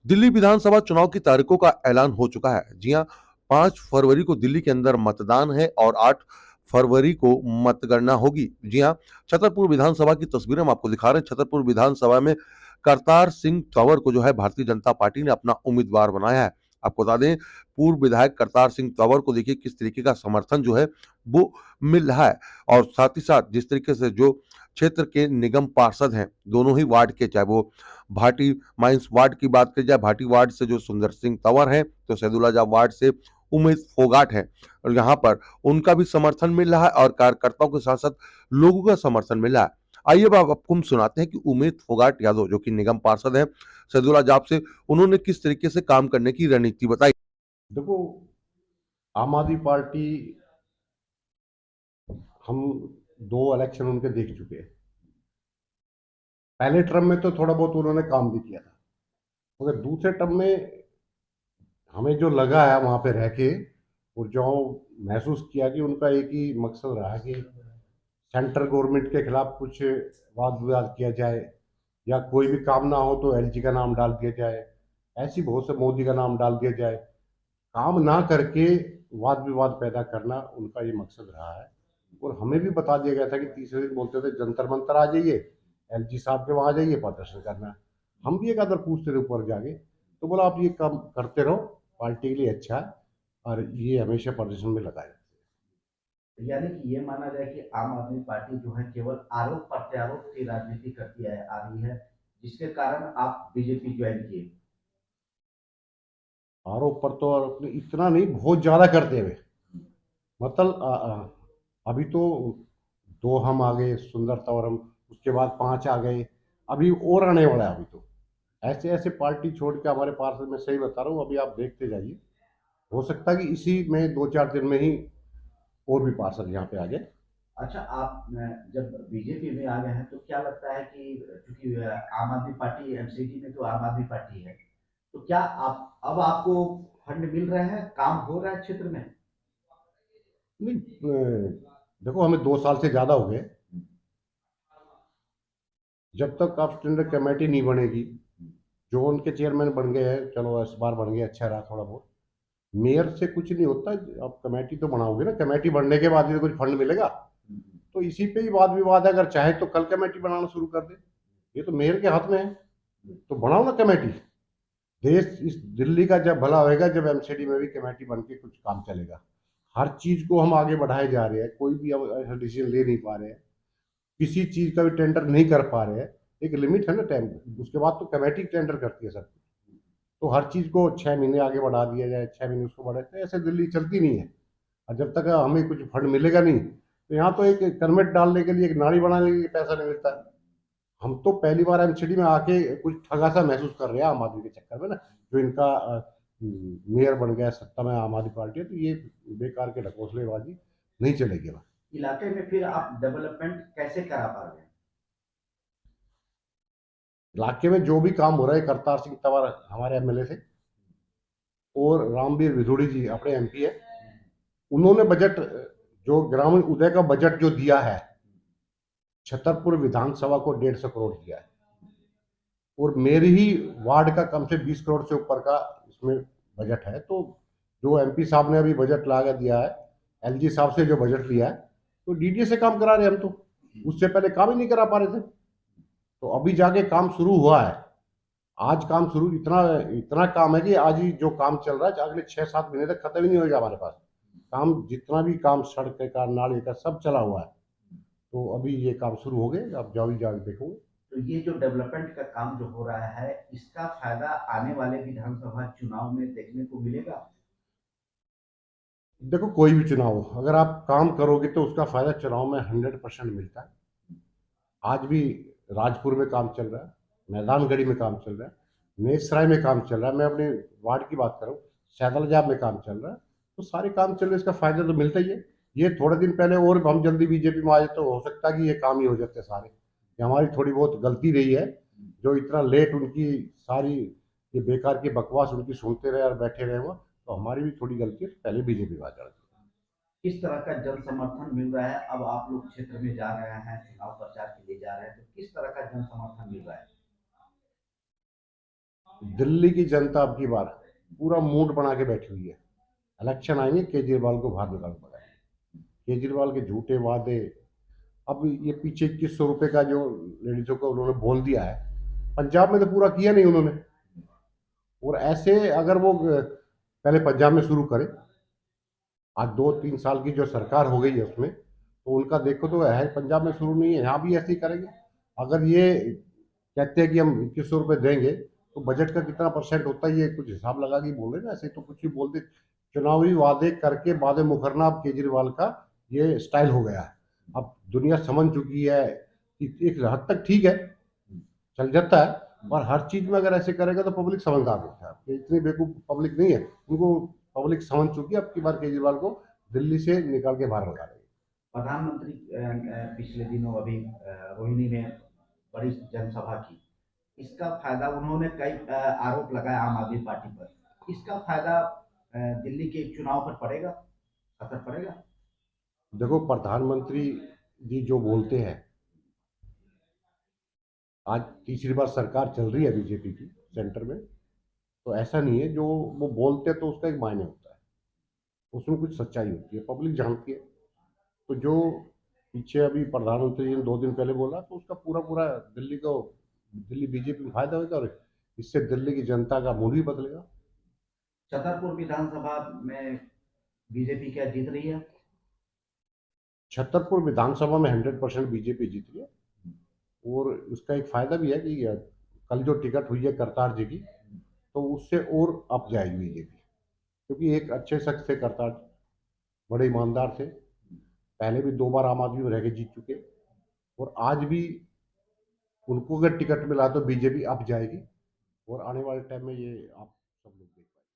दिल्ली विधानसभा चुनाव की तारीखों का ऐलान हो चुका है। जी हाँ, 5 फरवरी को दिल्ली के अंदर मतदान है और 8 फरवरी को मतगणना होगी। जी हाँ, छतरपुर विधानसभा की तस्वीरें हम आपको दिखा रहे हैं। छतरपुर विधानसभा में करतार सिंह तंवर को जो है भारतीय जनता पार्टी ने अपना उम्मीदवार बनाया है। आपको बता दें, पूर्व विधायक करतार सिंह तंवर को देखिए किस तरीके का समर्थन जो है वो मिल रहा है और साथ ही साथ जिस तरीके से जो क्षेत्र के निगम पार्षद हैं, दोनों ही वार्ड के, चाहे वो भाटी माइंस वार्ड की बात की जाए, भाटी वार्ड से जो सुंदर सिंह तंवर हैं, तो सैदुल्लाजाह वार्ड से उमेश फोगाट हैं और यहाँ पर उनका भी समर्थन मिल रहा है और कार्यकर्ताओं के साथ-साथ लोगों का समर्थन मिल रहा है। आइए अब आपको हम सुनाते हैं कि उमेश फोगाट यादव जो कि निगम पार्षद हैं सैदुल्लाजाह से, उन्होंने किस तरीके से काम करने की रणनीति बताई। देखो, आम आदमी पार्टी, हम 2 इलेक्शन उनके देख चुके हैं। पहले टर्म में तो थोड़ा बहुत उन्होंने काम भी किया था, मगर दूसरे टर्म में हमें जो लगा है वहाँ पे रह के और जो महसूस किया कि उनका एक ही मकसद रहा है कि सेंट्रल गवर्नमेंट के खिलाफ कुछ वाद विवाद किया जाए, या कोई भी काम ना हो तो एलजी का नाम डाल दिया जाए, ऐसी बहुत से मोदी का नाम डाल दिया जाए। काम ना करके वाद विवाद पैदा करना उनका ये मकसद रहा है। और हमें भी बता दिया गया था कि तीसरे दिन बोलते थे जंतर मंतर आ जाइए, एलजी साहब के वहाँ जाइए, प्रदर्शन करना है। हम भी एक आदर पूछते थे ऊपर जाके, तो बोला आप ये काम करते रहो, पार्टी के लिए अच्छा है, और ये हमेशा प्रदर्शन में लगाए रखते यानी कि ये माना जाए कि आम आदमी पार्टी जो है केवल आरोप प्रत्यारोप की राजनीति करती है आ रही है, जिसके कारण आप बीजेपी ज्वाइन किए। हैं। आरोप पर तो आरोप नहीं, इतना नहीं, बहुत ज़्यादा करते हुए, मतलब अभी तो 2 हम आ गए, सुंदरता, और हम उसके बाद 5 आ गए, अभी और आने वाला है। अभी तो ऐसे ऐसे पार्टी छोड़ के हमारे पास, मैं सही बता रहा हूँ, अभी आप देखते जाइए, हो सकता है कि इसी में 2-4 दिन में ही और भी पार्षद यहाँ पे आ जाए। अच्छा, आप जब बीजेपी में आ गए हैं तो क्या लगता है कि चूंकि आम आदमी पार्टी एमसीडी में तो आम आदमी पार्टी है, तो क्या आप अब आपको फंड मिल रहे हैं, काम हो रहा है क्षेत्र में? नहीं, देखो, हमें 2 साल से ज़्यादा हो गए। जब तक आप स्टैंडर्ड कमेटी नहीं बनेगी, जो उनके चेयरमैन बन गए हैं, चलो इस बार बन गए, अच्छा रहा थोड़ा बहुत। मेयर से कुछ नहीं होता, आप कमेटी तो बनाओगे ना, कमेटी बनने के बाद ही तो कुछ फंड मिलेगा। तो इसी पे ही वाद विवाद है, अगर चाहे तो कल कमेटी बनाना शुरू कर दे, ये तो मेयर के हाथ में है। तो बनाओ ना कमेटी। देश, इस दिल्ली का जब भला होएगा जब एमसीडी में भी कमेटी बन के कुछ काम चलेगा। हर चीज को हम आगे बढ़ाए जा रहे हैं, कोई भी ऐसा डिसीजन ले नहीं पा रहे हैं, किसी चीज का भी टेंडर नहीं कर पा रहे हैं। एक लिमिट है ना टाइम की, उसके बाद तो कमेटी टेंडर करती है सब। तो हर चीज को 6 महीने आगे बढ़ा दिया जाए, 6 महीने उसको बढ़ाते, ऐसे दिल्ली चलती नहीं है। और जब तक हमें कुछ फंड मिलेगा नहीं, तो यहाँ तो एक कन्वेंट डालने के लिए, एक नाली बनाने के लिए पैसा नहीं मिलता है। हम तो पहली बार एमसीडी में आके कुछ ठगा सा महसूस कर रहे हैं आम आदमी के चक्कर में ना, जो इनका मेयर बन गया, सत्ता में आम आदमी पार्टी है, तो ये बेकार के ढकोसलेबाजी नहीं चलेगी। इलाके में फिर आप डेवलपमेंट कैसे करा पा रहे हैं? इलाके में जो भी काम हो रहा है, करतार सिंह तंवर हमारे एमएलए थे, और रामवीर विधुड़ी जी अपने एमपी है, उन्होंने बजट, जो ग्रामीण उदय का बजट जो दिया है, छतरपुर विधानसभा को 150 करोड़ दिया है। और मेरी ही वार्ड का कम से 20 करोड़ से ऊपर का इसमें बजट है। तो जो एमपी साहब ने अभी बजट ला दिया है, एलजी साहब से जो बजट लिया है, तो डीडीए से काम करा रहे हैं हम तो। उससे पहले काम ही नहीं करा पा रहे थे, तो अभी जाके काम शुरू हुआ है। आज काम शुरू, इतना इतना काम है कि आज ही जो काम चल रहा है, अगले 6-7 महीने तक खत्म ही नहीं होगा हमारे पास। काम, जितना भी काम सड़क का, नाले का, सब चला हुआ है। तो अभी ये काम शुरू हो गए, आप जाओ, जाके देखोगे। तो ये जो डेवलपमेंट का काम जो हो रहा है, इसका फायदा आने वाले विधानसभा चुनाव में देखने को मिलेगा? देखो, कोई भी चुनाव हो, अगर आप काम करोगे तो उसका फायदा चुनाव में 100% मिलता है। आज भी राजपुर में काम चल रहा है, मैदानगढ़ी में काम चल रहा है, नेसराय में काम चल रहा है, मैं अपने वार्ड की बात करूँ, सैदलजाब में काम चल रहा है। तो सारे काम चल रहे हैं, इसका फायदा तो मिलता ही है। ये थोड़े दिन पहले और हम जल्दी बीजेपी में आ जाए तो हो सकता है कि ये काम ही हो जाते सारे। ये हमारी थोड़ी बहुत गलती रही है, जो इतना लेट उनकी सारी ये बेकार की बकवास उनकी सुनते रहे और बैठे रहे वो, तो हमारी भी थोड़ी गलती है, पहले बीजेपी में आ जाती। किस तरह का जन समर्थन मिल रहा है? अब आप लोग क्षेत्र में जा रहे हैं, चुनाव प्रचार के लिए जा रहे हैं, तो किस तरह का जन समर्थन मिल रहा है? दिल्ली की जनता अब की बार पूरा मूड बना के बैठी हुई है। इलेक्शन आएंगे, केजरीवाल को बाहर निकाल पड़ेगा। केजरीवाल के झूठे वादे, अब ये पीछे 2100 रुपये का जो लेडीजों को उन्होंने बोल दिया है, पंजाब में तो पूरा किया नहीं उन्होंने। और ऐसे अगर वो पहले पंजाब में शुरू करें, आज 2-3 साल की जो सरकार हो गई है उसमें, तो उनका देखो तो है पंजाब में शुरू नहीं है, यहाँ भी ऐसे ही करेंगे। अगर ये कहते हैं कि हम 2100 रुपये देंगे, तो बजट का कितना परसेंट होता है ये कुछ हिसाब लगा के बोल रहे ना, ऐसे तो कुछ भी बोल दे। चुनावी वादे करके वादे मुकरना अब केजरीवाल का ये स्टाइल हो गया है। अब दुनिया समझ चुकी है कि एक हद तक ठीक है, चल जाता है, और हर चीज में अगर ऐसे करेगा तो पब्लिक समझदार होता है। तो इतनी बेवकूफ पब्लिक नहीं है, उनको पब्लिक समझ चुकी है। अब की बार केजरीवाल को दिल्ली से निकाल के बाहर लगा देगी। प्रधानमंत्री पिछले दिनों अभी रोहिणी में बड़ी जनसभा की, इसका फायदा उन्होंने कई आरोप लगाए आम आदमी पार्टी पर, इसका फायदा दिल्ली के चुनाव पर पड़ेगा, असर पड़ेगा? देखो, प्रधानमंत्री जी जो बोलते हैं, आज तीसरी बार सरकार चल रही है बीजेपी की सेंटर में, तो ऐसा नहीं है जो वो बोलते हैं तो उसका एक मायने होता है, उसमें कुछ सच्चाई होती है, पब्लिक जानती है। तो जो पीछे अभी प्रधानमंत्री जी ने 2 दिन पहले बोला, तो उसका पूरा पूरा दिल्ली बीजेपी में फायदा होगा, और इससे दिल्ली की जनता का मूड भी बदलेगा। छतरपुर विधानसभा में बीजेपी क्या जीत रही है? छतरपुर विधानसभा में 100% बीजेपी जीत रही है। और उसका एक फायदा भी है कि कल जो टिकट हुई है करतार जी की, तो उससे और अप जाएगी बीजेपी, क्योंकि एक अच्छे शख्स थे करतार, बड़े ईमानदार थे, पहले भी 2 बार आम आदमी में रह के जीत चुके, और आज भी उनको अगर टिकट मिला तो बीजेपी अप जाएगी। और आने वाले टाइम में ये आप